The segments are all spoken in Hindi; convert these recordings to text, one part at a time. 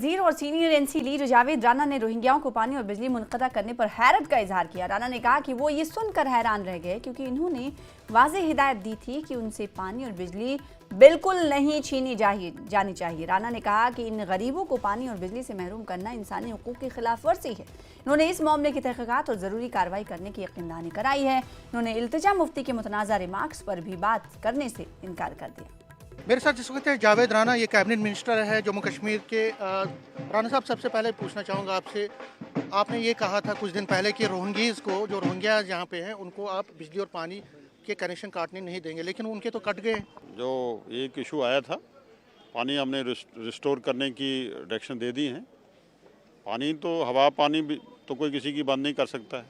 वज़ीर और senior NC leader Javed Rana ने रोहिंग्याओं को पानी और बिजली मुनक़ता करने पर हैरत का इजहार किया। राना ने कहा कि वो ये सुनकर हैरान रह गए क्योंकि इन्होंने वाज़ेह हिदायत दी थी कि उनसे पानी और बिजली बिल्कुल नहीं छीनी जानी चाहिए। राना ने कहा कि इन गरीबों को पानी और बिजली से महरूम करना इंसानी हुकूक की खिलाफ वर्जी है। उन्होंने इस मामले की तहक़ीक़ात और ज़रूरी कार्रवाई करने की यकीनदहानी कराई है। उन्होंने इल्तिजा मुफ्ती के मुतनाज़ा रिमार्क्स पर भी बात करने से इनकार कर दिया। मेरे साथ इस वक्त है जावेद राना, ये कैबिनेट मिनिस्टर है जम्मू कश्मीर के। राना साहब, सबसे पहले पूछना चाहूँगा आपसे, आपने ये कहा था कुछ दिन पहले कि रोहिंग्याज़ को, जो रोहिंग्या यहाँ पे हैं, उनको आप बिजली और पानी के कनेक्शन काटने नहीं देंगे, लेकिन उनके तो कट गए। जो एक इशू आया था, पानी हमने रिस्टोर करने की डायरेक्शन दे दी है। पानी तो हवा पानी भी तो कोई किसी की बंद नहीं कर सकता है।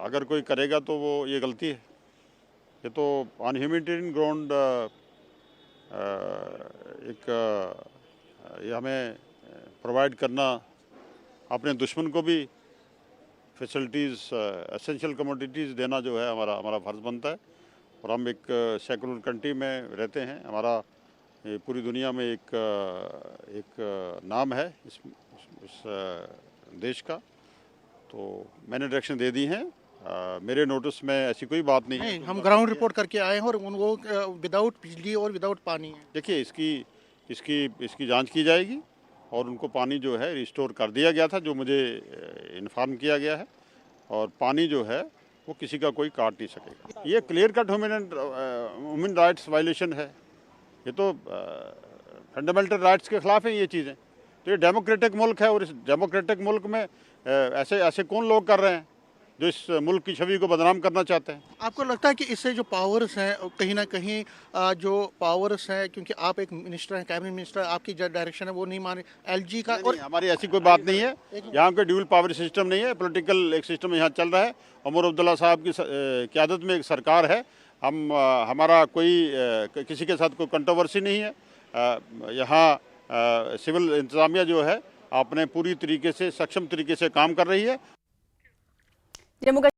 अगर कोई करेगा तो वो ये गलती है। ये तो ऑन ह्यूमैनिटेरियन ग्राउंड ये हमें प्रोवाइड करना, अपने दुश्मन को भी फैसिलिटीज़, एसेंशियल कमोडिटीज़ देना जो है हमारा फ़र्ज़ बनता है। और हम एक सेकुलर कंट्री में रहते हैं। हमारा पूरी दुनिया में एक नाम है इस देश का। तो मैंने डायरेक्शन दे दी हैं। मेरे नोटिस में ऐसी कोई बात नहीं है। हम ग्राउंड रिपोर्ट करके आए हैं और वो विदाउट बिजली और विदाउट पानी है। देखिए, इसकी जांच की जाएगी और उनको पानी जो है रिस्टोर कर दिया गया था, जो मुझे इन्फॉर्म किया गया है। और पानी जो है वो किसी का कोई काट नहीं सकेगा। ये clear cut human rights violation है। ये तो फंडामेंटल राइट्स के खिलाफ है ये चीज़ें। तो ये डेमोक्रेटिक मुल्क है और इस डेमोक्रेटिक मुल्क में ऐसे कौन लोग कर रहे हैं जो इस मुल्क की छवि को बदनाम करना चाहते हैं। आपको लगता है कि इससे जो पावर्स हैं, कहीं ना कहीं जो पावर्स हैं, क्योंकि आप एक मिनिस्टर हैं, कैबिनेट मिनिस्टर, आपकी जो डायरेक्शन है वो नहीं माने एलजी का? और हमारी ऐसी कोई बात नहीं है। यहाँ कोई ड्यूल पावर सिस्टम नहीं है। पॉलिटिकल एक सिस्टम यहाँ चल रहा है। उमर अब्दुल्ला साहब की क़यादत में एक सरकार है। हमारा कोई किसी के साथ कोई कंट्रोवर्सी नहीं है। यहाँ सिविल इंतज़ामिया जो है अपने पूरी तरीके से सक्षम तरीके से काम कर रही है।